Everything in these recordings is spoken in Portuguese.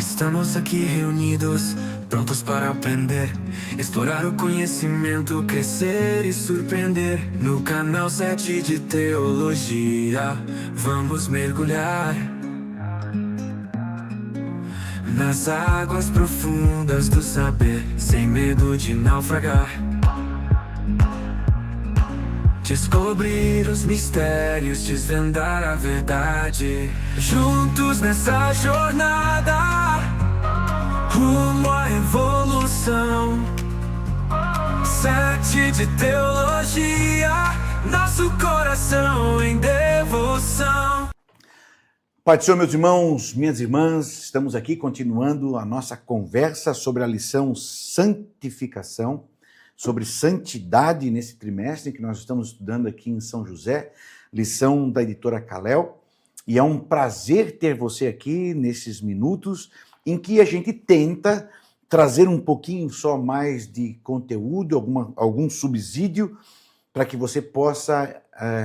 Estamos aqui reunidos, prontos para aprender, explorar o conhecimento, crescer e surpreender. No canal 7 de Teologia, vamos mergulhar nas águas profundas do saber, sem medo de naufragar. Descobrir os mistérios, desvendar a verdade. Juntos nessa jornada, rumo à evolução. 7 de Teologia, nosso coração em devoção. Pai do Senhor, meus irmãos, minhas irmãs, estamos aqui continuando a nossa conversa sobre a lição santificação, sobre santidade nesse trimestre que nós estamos estudando aqui em São José, lição da editora Kalel, e é um prazer ter você aqui nesses minutos em que a gente tenta trazer um pouquinho só mais de conteúdo, algum subsídio, para que você possa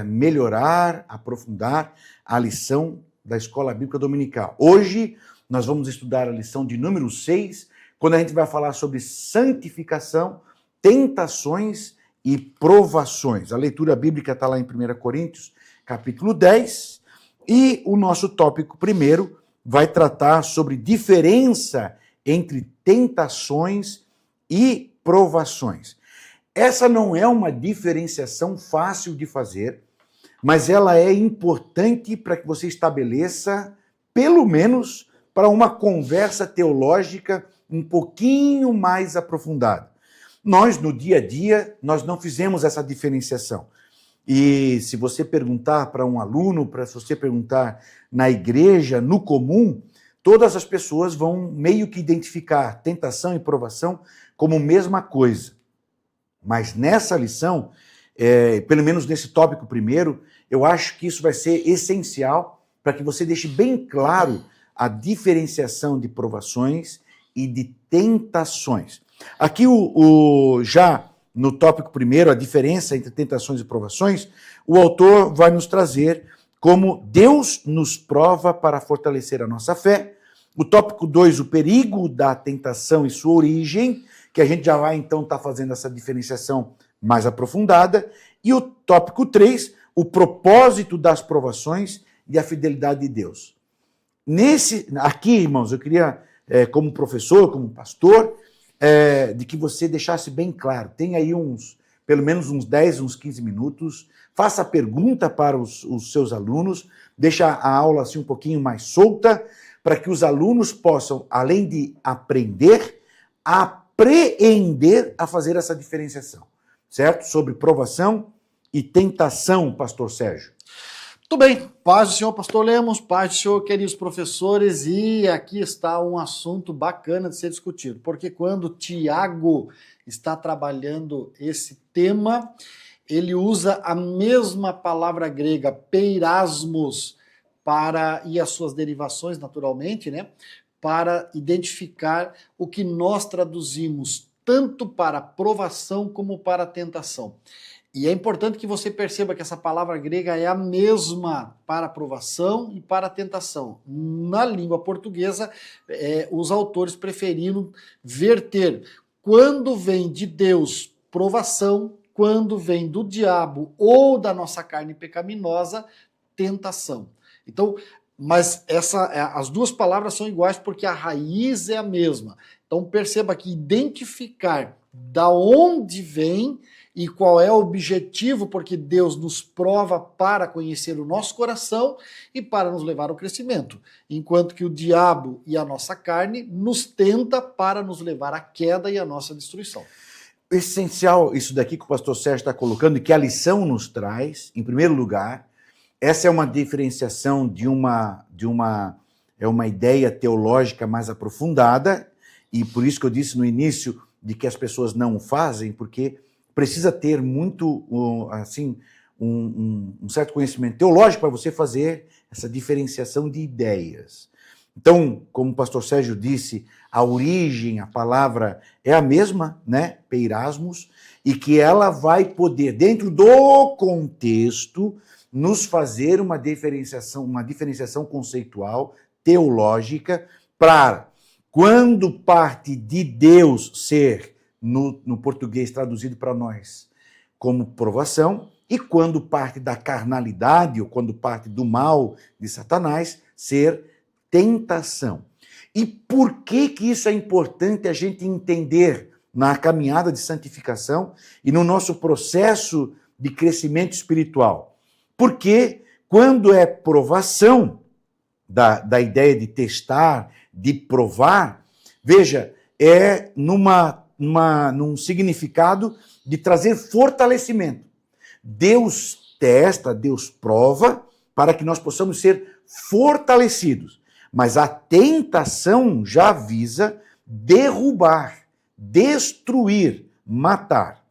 melhorar, aprofundar a lição da Escola Bíblica Dominical. Hoje nós vamos estudar a lição de número 6, quando a gente vai falar sobre santificação, tentações e provações. A leitura bíblica está lá em 1 Coríntios, capítulo 10, e o nosso tópico primeiro vai tratar sobre diferença entre tentações e provações. Essa não é uma diferenciação fácil de fazer, mas ela é importante para que você estabeleça, pelo menos, para uma conversa teológica um pouquinho mais aprofundada. Nós, no dia a dia, nós não fizemos essa diferenciação. E se você perguntar para um aluno, se você perguntar na igreja, no comum, todas as pessoas vão meio que identificar tentação e provação como mesma coisa. Mas nessa lição, pelo menos nesse tópico primeiro, eu acho que isso vai ser essencial para que você deixe bem claro a diferenciação de provações e de tentações. Aqui, já no tópico primeiro, a diferença entre tentações e provações, o autor vai nos trazer como Deus nos prova para fortalecer a nossa fé. O tópico 2, o perigo da tentação e sua origem, que a gente já vai então estar fazendo essa diferenciação mais aprofundada. E o tópico 3, o propósito das provações e a fidelidade de Deus. Aqui, irmãos, eu queria, como professor, como pastor, de que você deixasse bem claro, tem aí pelo menos uns 10, uns 15 minutos, faça a pergunta para os seus alunos, deixa a aula assim um pouquinho mais solta, para que os alunos possam, além de aprender, apreender a fazer essa diferenciação, certo? Sobre provação e tentação, pastor Sérgio. Tudo bem, paz do Senhor, pastor Lemos, paz do Senhor, queridos professores, e aqui está um assunto bacana de ser discutido, porque quando Tiago está trabalhando esse tema, ele usa a mesma palavra grega, peirasmos, e as suas derivações, naturalmente, né, para identificar o que nós traduzimos tanto para provação como para tentação. E é importante que você perceba que essa palavra grega é a mesma para provação e para tentação. Na língua portuguesa, os autores preferiram verter quando vem de Deus provação, quando vem do diabo ou da nossa carne pecaminosa, tentação. Então, mas as duas palavras são iguais porque a raiz é a mesma. Então perceba que identificar da onde vem e qual é o objetivo, porque Deus nos prova para conhecer o nosso coração e para nos levar ao crescimento, enquanto que o diabo e a nossa carne nos tenta para nos levar à queda e à nossa destruição. Essencial isso daqui que o pastor Sérgio está colocando e que a lição nos traz, em primeiro lugar, essa é uma diferenciação de uma ideia teológica mais aprofundada, e por isso que eu disse no início de que as pessoas não o fazem, porque precisa ter muito, um certo conhecimento teológico para você fazer essa diferenciação de ideias. Então, como o pastor Sérgio disse, a origem, a palavra é a mesma, né? Peirasmos, e que ela vai poder, dentro do contexto, nos fazer uma diferenciação conceitual, teológica, para quando parte de Deus ser, no português traduzido para nós, como provação, e quando parte da carnalidade, ou quando parte do mal de Satanás, ser tentação. E por que isso é importante a gente entender na caminhada de santificação e no nosso processo de crescimento espiritual? Porque quando é provação, da ideia de testar, de provar, veja, é num significado de trazer fortalecimento. Deus testa, Deus prova, para que nós possamos ser fortalecidos. Mas a tentação já visa derrubar, destruir, matar.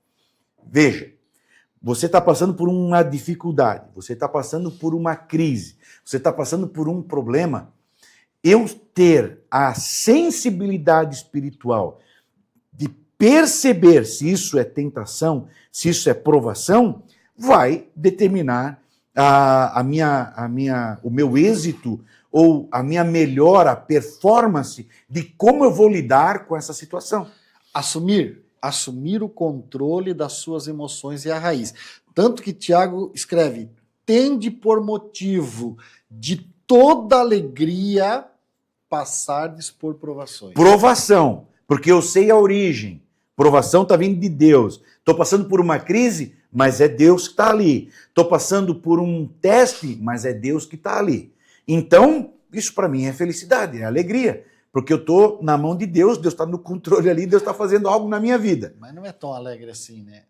Veja, você está passando por uma dificuldade, você está passando por uma crise, você está passando por um problema. Eu ter a sensibilidade espiritual de perceber se isso é tentação, se isso é provação, vai determinar o meu êxito ou a minha melhora, a performance de como eu vou lidar com essa situação. Assumir o controle das suas emoções é a raiz. Tanto que Tiago escreve, tende por motivo de toda alegria passardes por provações. Provação, porque eu sei a origem. Provação está vindo de Deus. Estou passando por uma crise, mas é Deus que está ali. Estou passando por um teste, mas é Deus que está ali. Então, isso para mim é felicidade, é alegria. Porque eu estou na mão de Deus, Deus está no controle ali, Deus está fazendo algo na minha vida. Mas não é tão alegre assim, né?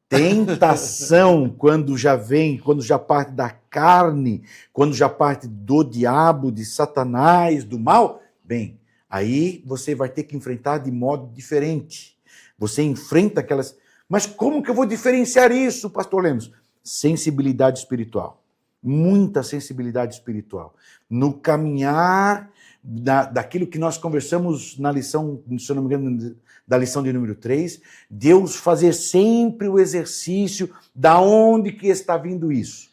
Tentação, quando já vem, quando já parte da carne, quando já parte do diabo, de Satanás, do mal, bem, aí você vai ter que enfrentar de modo diferente. Você enfrenta aquelas... Mas como que eu vou diferenciar isso, pastor Lemos? Sensibilidade espiritual. Muita sensibilidade espiritual. No caminhar daquilo que nós conversamos na lição, se eu não me engano, da lição de número 3, Deus fazer sempre o exercício da onde que está vindo isso.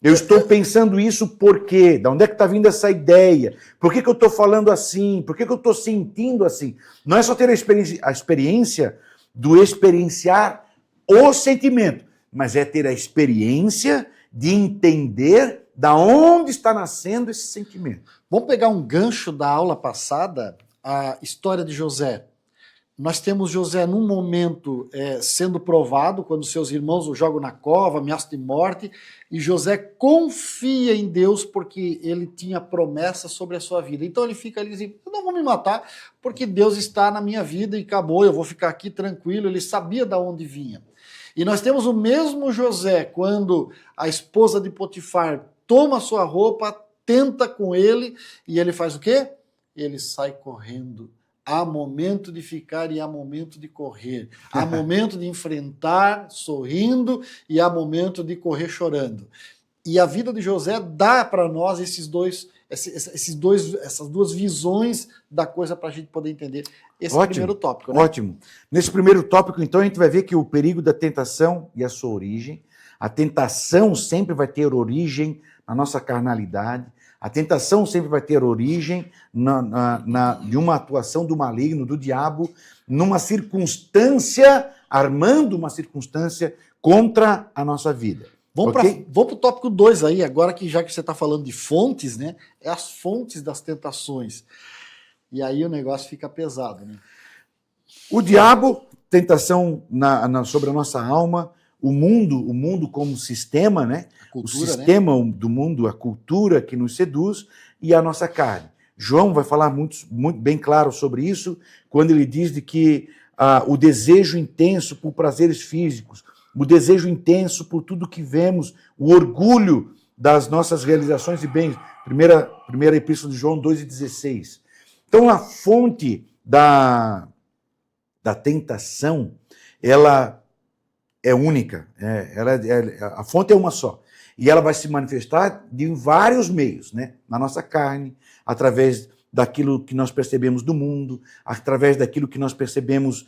Eu estou pensando isso por quê? Da onde é que está vindo essa ideia? Por que eu estou falando assim? Por que eu estou sentindo assim? Não é só ter a experiência do experienciar o sentimento, mas é ter a experiência de entender da onde está nascendo esse sentimento. Vamos pegar um gancho da aula passada, a história de José. Nós temos José num momento sendo provado, quando seus irmãos o jogam na cova, ameaça de morte, e José confia em Deus porque ele tinha promessa sobre a sua vida. Então ele fica ali dizendo, eu não vou me matar porque Deus está na minha vida e acabou, eu vou ficar aqui tranquilo. Ele sabia de onde vinha. E nós temos o mesmo José quando a esposa de Potifar toma sua roupa, tenta com ele, e ele faz o quê? Ele sai correndo. Há momento de ficar e há momento de correr. Há momento de enfrentar sorrindo e há momento de correr chorando. E a vida de José dá para nós essas duas visões da coisa para a gente poder entender esse primeiro tópico. Né? Ótimo. Nesse primeiro tópico, então, a gente vai ver que o perigo da tentação e a sua origem. A tentação sempre vai ter origem na nossa carnalidade. A tentação sempre vai ter origem de uma atuação do maligno, do diabo, numa circunstância, armando uma circunstância contra a nossa vida. Vamos para o tópico 2 aí, agora que já que você está falando de fontes, né? É as fontes das tentações. E aí o negócio fica pesado, né? O diabo, tentação sobre a nossa alma, o mundo como sistema, né? Cultura, o sistema, né? Do mundo, a cultura que nos seduz e a nossa carne. João vai falar muito bem claro sobre isso quando ele diz de que o desejo intenso por prazeres físicos, o desejo intenso por tudo que vemos, o orgulho das nossas realizações e bens. Primeira Epístola de João 2,16. Então a fonte da tentação, ela é única, a fonte é uma só. E ela vai se manifestar de vários meios, né? Na nossa carne, através daquilo que nós percebemos do mundo, através daquilo que nós percebemos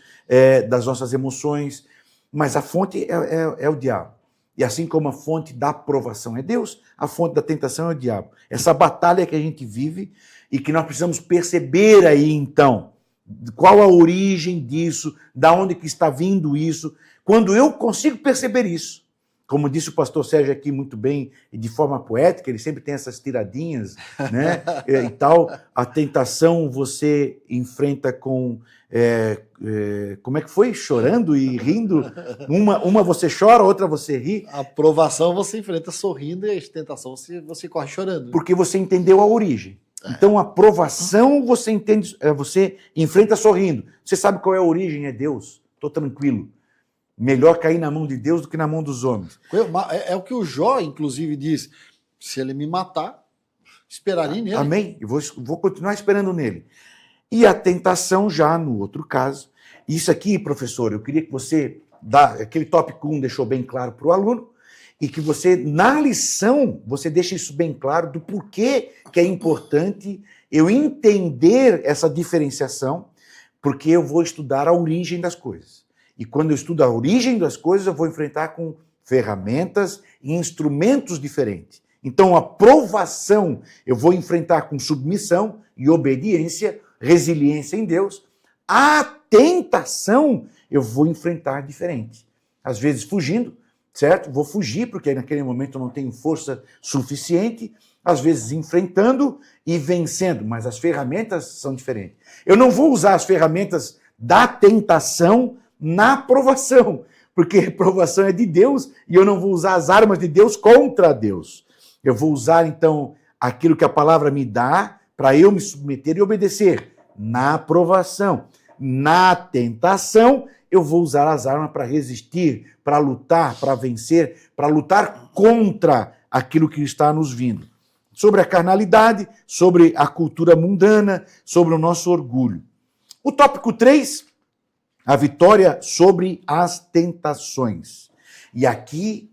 das nossas emoções. Mas a fonte é o diabo. E assim como a fonte da aprovação é Deus, a fonte da tentação é o diabo. Essa batalha que a gente vive e que nós precisamos perceber aí, então, Qual a origem disso? Da onde que está vindo isso? Quando eu consigo perceber isso, como disse o pastor Sérgio aqui muito bem, e de forma poética, ele sempre tem essas tiradinhas, né? E tal, a tentação você enfrenta com... como é que foi? Chorando e rindo? Uma você chora, outra você ri. A provação você enfrenta sorrindo e a tentação você corre chorando. Porque você entendeu a origem. Então, a provação você entende, você enfrenta sorrindo. Você sabe qual é a origem? É Deus. Estou tranquilo. Melhor cair na mão de Deus do que na mão dos homens. É o que o Jó, inclusive, diz. Se ele me matar, esperaria nele. Amém? Eu vou continuar esperando nele. E a tentação já no outro caso. Isso aqui, professor, eu queria que você, aquele tópico 1 deixou bem claro para o aluno, e que você, na lição, você deixe isso bem claro do porquê que é importante eu entender essa diferenciação, porque eu vou estudar a origem das coisas. E quando eu estudo a origem das coisas, eu vou enfrentar com ferramentas e instrumentos diferentes. Então, a provação eu vou enfrentar com submissão e obediência, resiliência em Deus. A tentação eu vou enfrentar diferente. Às vezes fugindo, certo? Vou fugir, porque naquele momento eu não tenho força suficiente, às vezes enfrentando e vencendo, mas as ferramentas são diferentes. Eu não vou usar as ferramentas da tentação na provação, porque a provação é de Deus e eu não vou usar as armas de Deus contra Deus. Eu vou usar, então, aquilo que a palavra me dá para eu me submeter e obedecer na provação. Na tentação, eu vou usar as armas para resistir, para lutar, para vencer, para lutar contra aquilo que está nos vindo. Sobre a carnalidade, sobre a cultura mundana, sobre o nosso orgulho. O tópico 3, a vitória sobre as tentações. E aqui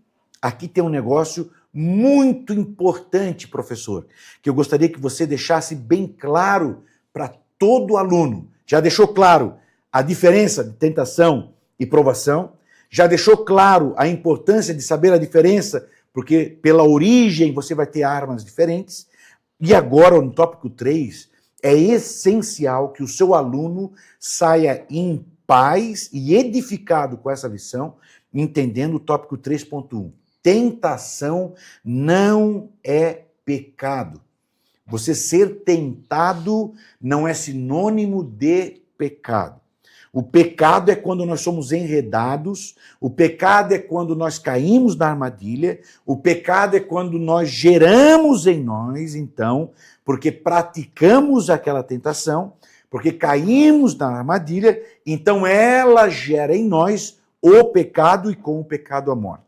tem um negócio muito importante, professor, que eu gostaria que você deixasse bem claro para todo aluno. Já deixou claro a diferença de tentação e provação? Já deixou claro a importância de saber a diferença, porque pela origem você vai ter armas diferentes? E agora, no tópico 3, é essencial que o seu aluno saia em paz e edificado com essa lição, entendendo o tópico 3.1. Tentação não é pecado. Você ser tentado não é sinônimo de pecado. O pecado é quando nós somos enredados, o pecado é quando nós caímos na armadilha, o pecado é quando nós geramos em nós, então, porque praticamos aquela tentação, porque caímos na armadilha, então ela gera em nós o pecado e com o pecado a morte.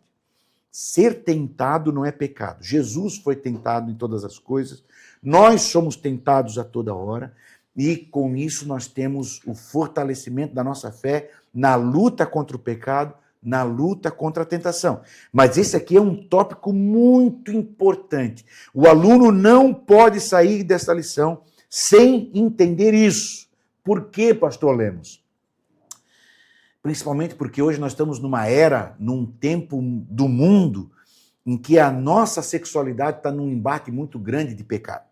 Ser tentado não é pecado. Jesus foi tentado em todas as coisas, nós somos tentados a toda hora, e com isso nós temos o fortalecimento da nossa fé na luta contra o pecado, na luta contra a tentação. Mas esse aqui é um tópico muito importante. O aluno não pode sair dessa lição sem entender isso. Por quê, pastor Lemos? Principalmente porque hoje nós estamos numa era, num tempo do mundo, em que a nossa sexualidade está num embate muito grande de pecado.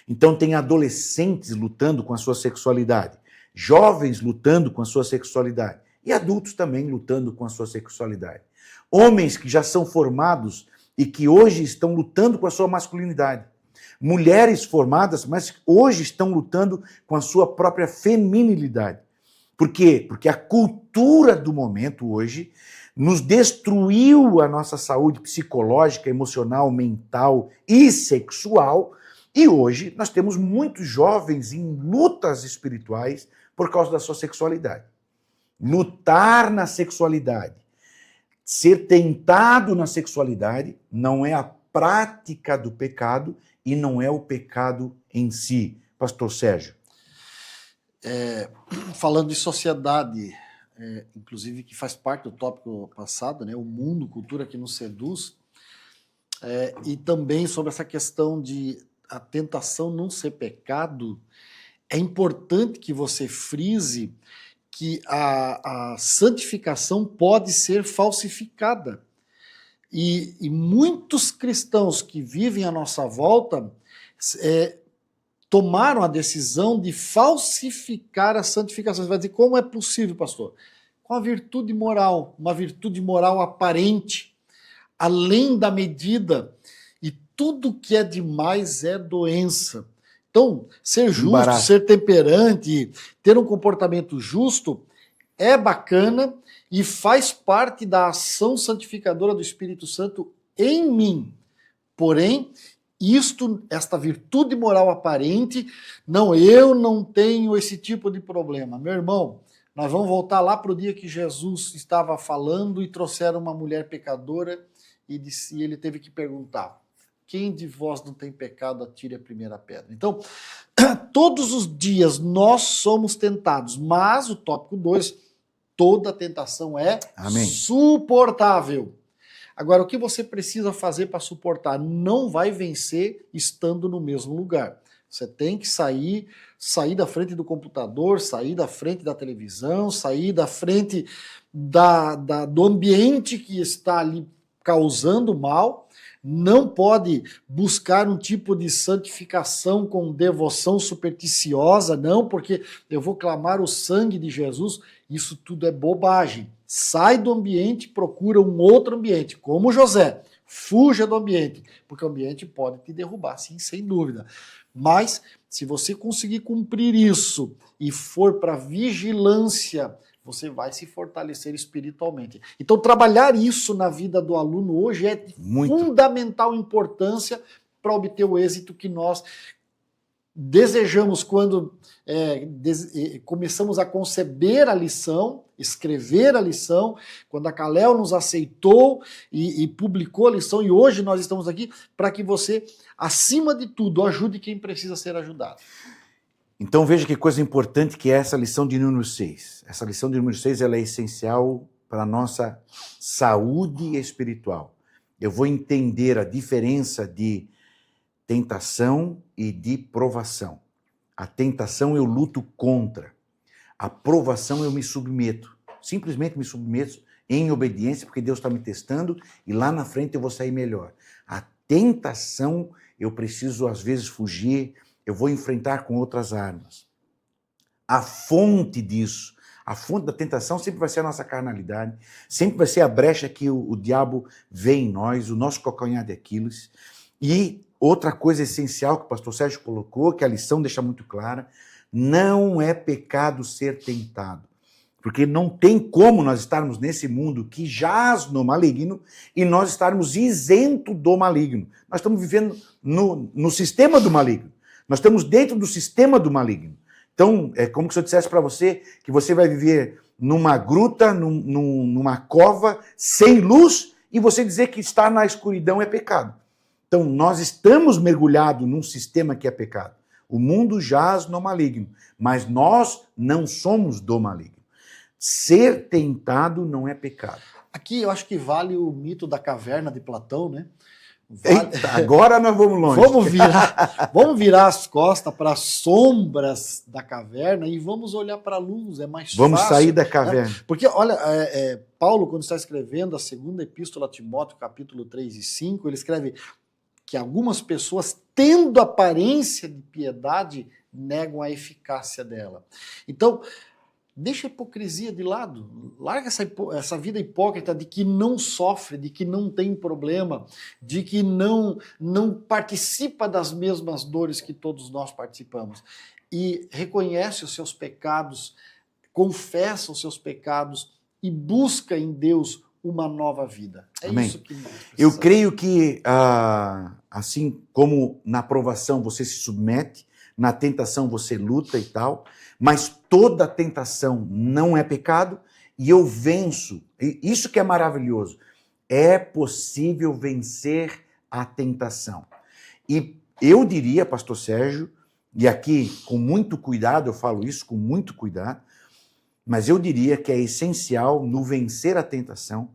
Então tem adolescentes lutando com a sua sexualidade, jovens lutando com a sua sexualidade e adultos também lutando com a sua sexualidade. Homens que já são formados e que hoje estão lutando com a sua masculinidade. Mulheres formadas, mas hoje estão lutando com a sua própria feminilidade. Por quê? Porque a cultura do momento hoje nos destruiu a nossa saúde psicológica, emocional, mental e sexual. E hoje nós temos muitos jovens em lutas espirituais por causa da sua sexualidade. Lutar na sexualidade, ser tentado na sexualidade, não é a prática do pecado e não é o pecado em si. Pastor Sérgio. Falando de sociedade, inclusive que faz parte do tópico passado, né, o mundo, cultura que nos seduz, e também sobre essa questão de a tentação não ser pecado, é importante que você frise que a santificação pode ser falsificada. E muitos cristãos que vivem à nossa volta tomaram a decisão de falsificar a santificação. Você vai dizer, como é possível, pastor? Com a virtude moral, uma virtude moral aparente, além da medida, e tudo que é demais é doença. Então, ser justo, ser temperante, ter um comportamento justo é bacana e faz parte da ação santificadora do Espírito Santo em mim. Porém, esta virtude moral aparente, eu não tenho esse tipo de problema. Meu irmão, nós vamos voltar lá para o dia que Jesus estava falando e trouxeram uma mulher pecadora e ele teve que perguntar, quem de vós não tem pecado, atire a primeira pedra. Então, todos os dias nós somos tentados, mas o tópico 2, toda tentação é suportável. Agora, o que você precisa fazer para suportar? Não vai vencer estando no mesmo lugar. Você tem que sair da frente do computador, sair da frente da televisão, sair da frente do ambiente que está ali causando mal. Não pode buscar um tipo de santificação com devoção supersticiosa, não, porque eu vou clamar o sangue de Jesus. Isso tudo é bobagem. Sai do ambiente, procura um outro ambiente, como José. Fuja do ambiente, porque o ambiente pode te derrubar, sim, sem dúvida. Mas, se você conseguir cumprir isso e for para vigilância, você vai se fortalecer espiritualmente. Então, trabalhar isso na vida do aluno hoje é de fundamental importância para obter o êxito que nós desejamos quando começamos a conceber a lição, escrever a lição, quando a Kalel nos aceitou e publicou a lição, e hoje nós estamos aqui para que você, acima de tudo, ajude quem precisa ser ajudado. Então veja que coisa importante que é essa lição de número 6. Essa lição de número 6 ela é essencial para a nossa saúde espiritual. Eu vou entender a diferença de tentação e de provação. A tentação eu luto contra. A provação eu me submeto. Simplesmente me submeto em obediência, porque Deus está me testando e lá na frente eu vou sair melhor. A tentação eu preciso às vezes fugir, eu vou enfrentar com outras armas. A fonte disso, a fonte da tentação sempre vai ser a nossa carnalidade, sempre vai ser a brecha que o diabo vê em nós, o nosso calcanhar de Aquiles. E outra coisa essencial que o pastor Sérgio colocou, que a lição deixa muito clara, não é pecado ser tentado. Porque não tem como nós estarmos nesse mundo que jaz no maligno e nós estarmos isentos do maligno. Nós estamos vivendo no sistema do maligno. Nós estamos dentro do sistema do maligno. Então, é como se eu dissesse para você que você vai viver numa gruta, numa cova, sem luz, e você dizer que estar na escuridão é pecado. Então, nós estamos mergulhados num sistema que é pecado. O mundo jaz no maligno, mas nós não somos do maligno. Ser tentado não é pecado. Aqui eu acho que vale o mito da caverna de Platão, né? Eita, agora nós vamos longe. Vamos virar as costas para as sombras da caverna e vamos olhar para a luz, é mais fácil. Vamos sair da caverna. Né? Porque, olha, Paulo, quando está escrevendo a segunda epístola a Timóteo, capítulo 3 e 5, ele escreve que algumas pessoas, tendo aparência de piedade, negam a eficácia dela. Então, deixa a hipocrisia de lado, larga essa vida hipócrita de que não sofre, de que não tem problema, de que não participa das mesmas dores que todos nós participamos. E reconhece os seus pecados, confessa os seus pecados e busca em Deus uma nova vida. É Amém. Isso que nós precisamos. Eu creio que, assim como na provação você se submete, na tentação você luta e tal, mas toda tentação não é pecado e eu venço. Isso que é maravilhoso. É possível vencer a tentação. E eu diria, pastor Sérgio, e aqui com muito cuidado, eu falo isso com muito cuidado, mas eu diria que é essencial no vencer a tentação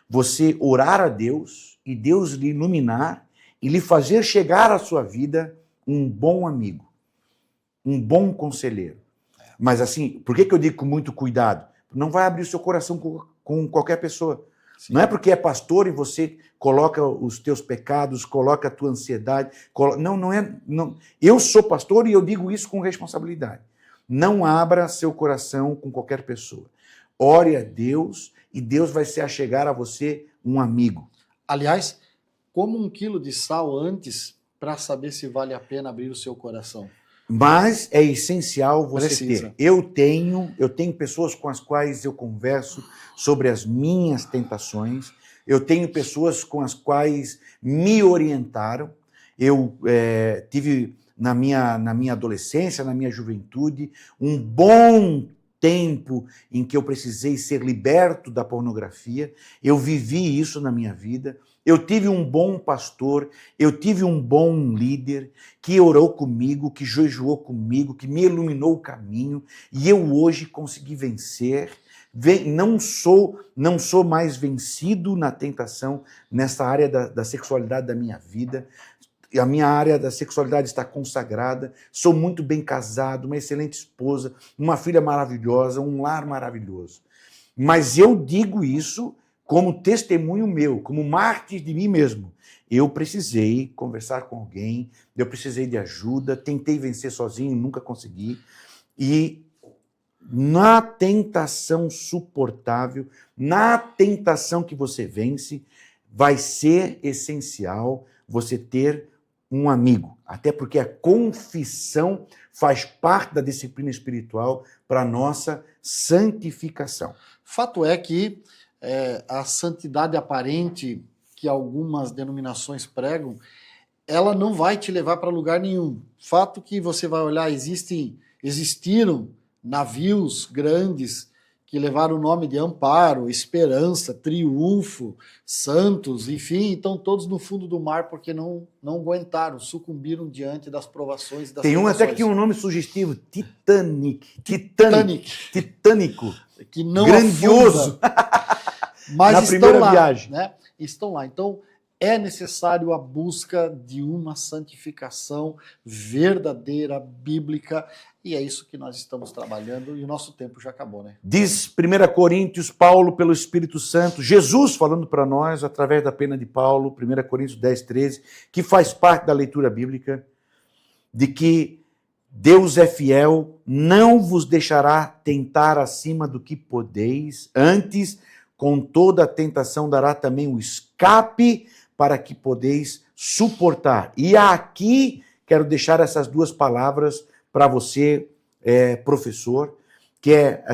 você orar a Deus e Deus lhe iluminar e lhe fazer chegar à sua vida um bom amigo, um bom conselheiro. Mas assim, por que eu digo com muito cuidado? Não vai abrir o seu coração com qualquer pessoa. Não é porque é pastor e você coloca os teus pecados, coloca a tua ansiedade. Não é. Não. Eu sou pastor e eu digo isso com responsabilidade. Não abra seu coração com qualquer pessoa. Ore a Deus e Deus vai se achegar a você um amigo. Aliás, como 1 quilo de sal antes para saber se vale a pena abrir o seu coração. Mas é essencial você Precisa. ter. Eu tenho pessoas com as quais eu converso sobre as minhas tentações. Eu tenho pessoas com as quais me orientaram. Eu tive na minha adolescência, na minha juventude, um bom tempo em que eu precisei ser liberto da pornografia. Eu vivi isso na minha vida. Eu tive um bom pastor, eu tive um bom líder que orou comigo, que jejuou comigo, que me iluminou o caminho, e eu hoje consegui vencer. Não sou mais vencido na tentação nessa área da sexualidade da minha vida. A minha área da sexualidade está consagrada, sou muito bem casado, uma excelente esposa, uma filha maravilhosa, um lar maravilhoso. Mas eu digo isso como testemunho meu, como mártir de mim mesmo. Eu precisei conversar com alguém, eu precisei de ajuda, tentei vencer sozinho, nunca consegui. E na tentação suportável, na tentação que você vence, vai ser essencial você ter um amigo. Até porque a confissão faz parte da disciplina espiritual para a nossa santificação. Fato é que a santidade aparente que algumas denominações pregam, ela não vai te levar para lugar nenhum. Fato que você vai olhar, existiram navios grandes que levaram o nome de Amparo, Esperança, Triunfo, Santos, enfim, estão todos no fundo do mar porque não aguentaram, sucumbiram diante das provações e das Tem um tentações. até que tinha um nome sugestivo, Titânico. Que não grandioso. Mas na estão primeira lá, viagem. né? Estão lá. Então, é necessário a busca de uma santificação verdadeira, bíblica, e é isso que nós estamos trabalhando, e o nosso tempo já acabou, né? Diz 1 Coríntios, Paulo, pelo Espírito Santo, Jesus falando para nós, através da pena de Paulo, 1 Coríntios 10, 13, que faz parte da leitura bíblica, de que Deus é fiel, não vos deixará tentar acima do que podeis, antes, com toda a tentação, dará também o escape para que podeis suportar. E aqui quero deixar essas duas palavras para você, professor, que é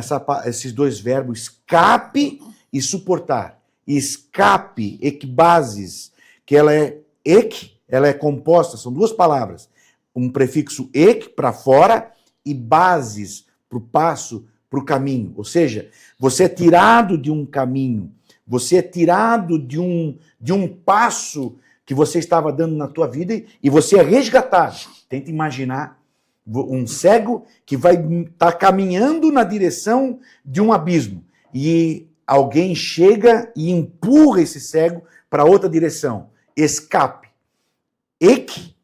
esses dois verbos, escape e suportar. Escape, ekbasis, que ela é composta, são duas palavras, um prefixo ek, para fora, e bases, para o passo, para o caminho. Ou seja, você é tirado de um caminho, você é tirado de um passo que você estava dando na tua vida e você é resgatado. Tenta imaginar um cego que vai estar caminhando na direção de um abismo e alguém chega e empurra esse cego para outra direção. Escape.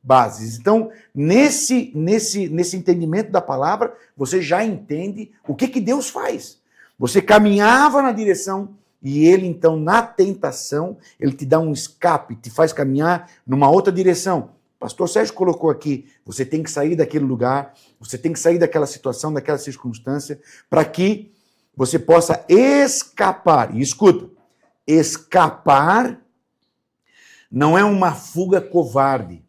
Bases. Então, nesse entendimento da palavra, você já entende o que Deus faz. Você caminhava na direção e ele, então, na tentação, ele te dá um escape, te faz caminhar numa outra direção. O pastor Sérgio colocou aqui, você tem que sair daquele lugar, você tem que sair daquela situação, daquela circunstância, para que você possa escapar. E escuta, escapar não é uma fuga covarde.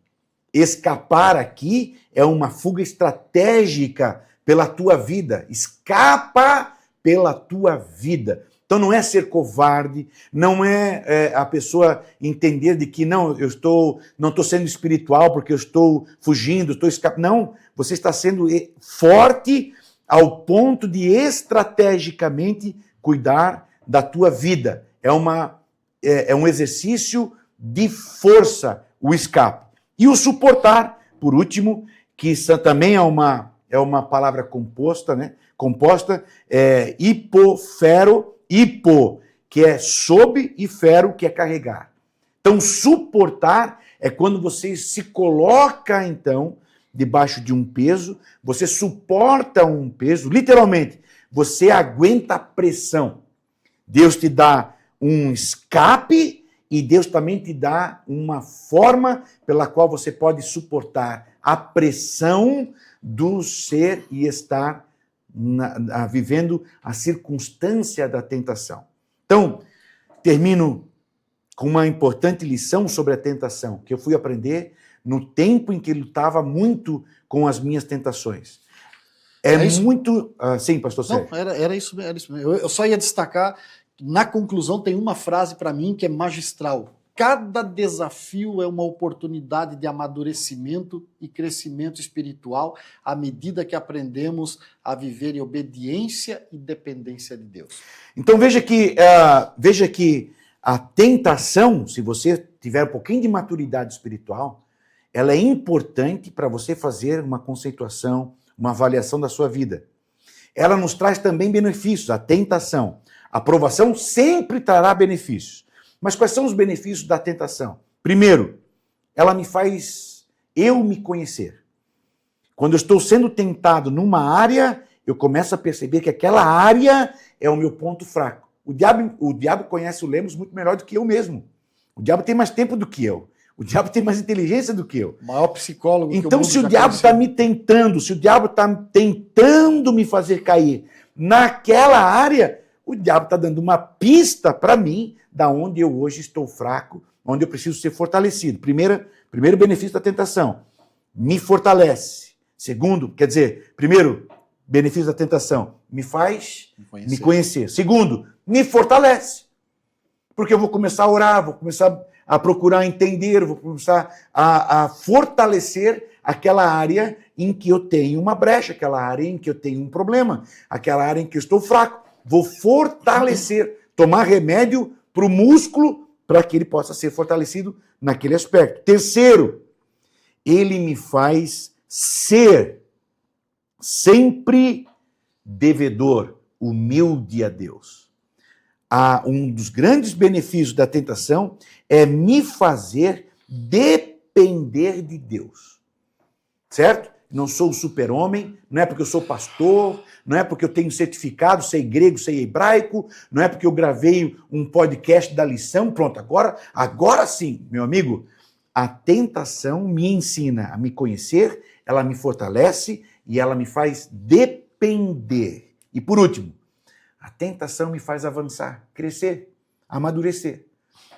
Escapar aqui é uma fuga estratégica pela tua vida. Escapa pela tua vida. Então não é ser covarde, não é a pessoa entender de que não estou sendo espiritual porque eu estou fugindo, estou escapando. Não, você está sendo forte ao ponto de estrategicamente cuidar da tua vida. É um exercício de força, o escape. E o suportar, por último, que também é uma palavra composta, né? Hipofero, hipo, que é sob, e fero, que é carregar. Então, suportar é quando você se coloca, então, debaixo de um peso, você suporta um peso, literalmente, você aguenta a pressão. Deus te dá um escape e Deus também te dá uma forma pela qual você pode suportar a pressão do ser e estar vivendo a circunstância da tentação. Então, termino com uma importante lição sobre a tentação, que eu fui aprender no tempo em que lutava muito com as minhas tentações. Muito... sim, pastor Sérgio. Não, era isso mesmo. Eu só ia destacar, na conclusão tem uma frase para mim que é magistral. Cada desafio é uma oportunidade de amadurecimento e crescimento espiritual à medida que aprendemos a viver em obediência e dependência de Deus. Então veja que a tentação, se você tiver um pouquinho de maturidade espiritual, ela é importante para você fazer uma conceituação, uma avaliação da sua vida. Ela nos traz também benefícios, a tentação. A provação sempre trará benefícios. Mas quais são os benefícios da tentação? Primeiro, ela me faz eu me conhecer. Quando eu estou sendo tentado numa área, eu começo a perceber que aquela área é o meu ponto fraco. O diabo conhece o Lemos muito melhor do que eu mesmo. O diabo tem mais tempo do que eu. O diabo tem mais inteligência do que eu. O maior psicólogo que então, o mundo se o já diabo conheceu. está me tentando, se o diabo está tentando me fazer cair naquela área, o diabo está dando uma pista para mim da onde eu hoje estou fraco, onde eu preciso ser fortalecido. Primeiro benefício da tentação, me fortalece. Segundo, primeiro benefício da tentação, me faz me conhecer. Segundo, me fortalece. Porque eu vou começar a orar, vou começar a procurar entender, vou começar a fortalecer aquela área em que eu tenho uma brecha, aquela área em que eu tenho um problema, aquela área em que eu estou fraco. Vou fortalecer, tomar remédio para o músculo para que ele possa ser fortalecido naquele aspecto. Terceiro, ele me faz ser sempre devedor, humilde a Deus. Um dos grandes benefícios da tentação é me fazer depender de Deus. Certo? Não sou o super-homem, não é porque eu sou pastor, não é porque eu tenho certificado, sei grego, sei hebraico, não é porque eu gravei um podcast da lição, pronto, agora sim, meu amigo, a tentação me ensina a me conhecer, ela me fortalece e ela me faz depender. E por último, a tentação me faz avançar, crescer, amadurecer.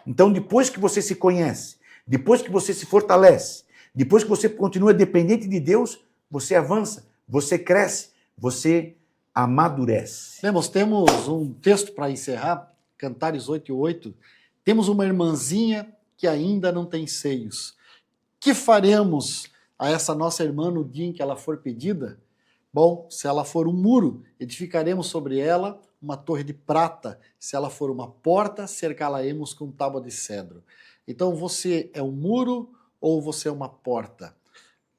Então, depois que você se conhece, depois que você se fortalece, depois que você continua dependente de Deus, você avança, você cresce, você amadurece. Temos um texto para encerrar, Cantares 8:8. Temos uma irmãzinha que ainda não tem seios. Que faremos a essa nossa irmã no dia em que ela for pedida? Bom, se ela for um muro, edificaremos sobre ela uma torre de prata. Se ela for uma porta, cercá-la-emos com tábua de cedro. Então você é um muro ou você é uma porta?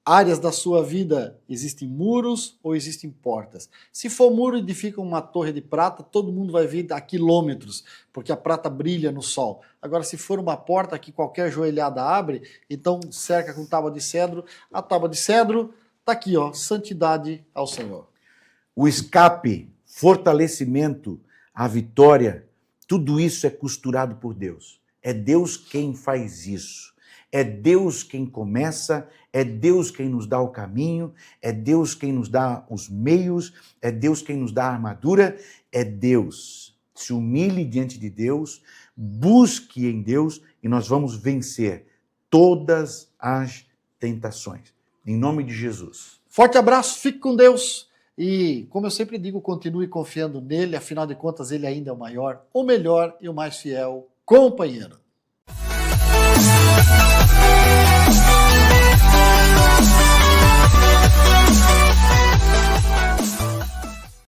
Áreas da sua vida existem muros ou existem portas? Se for muro, edifica uma torre de prata, todo mundo vai vir a quilômetros, porque a prata brilha no sol. Agora, se for uma porta que qualquer joelhada abre, então cerca com tábua de cedro. A tábua de cedro está aqui, ó, santidade ao Senhor. O escape, fortalecimento, a vitória, tudo isso é costurado por Deus. É Deus quem faz isso. É Deus quem começa, é Deus quem nos dá o caminho, é Deus quem nos dá os meios, é Deus quem nos dá a armadura, é Deus. Se humilhe diante de Deus, busque em Deus e nós vamos vencer todas as tentações. Em nome de Jesus. Forte abraço, fique com Deus e, como eu sempre digo, continue confiando nele, afinal de contas ele ainda é o maior, o melhor e o mais fiel companheiro.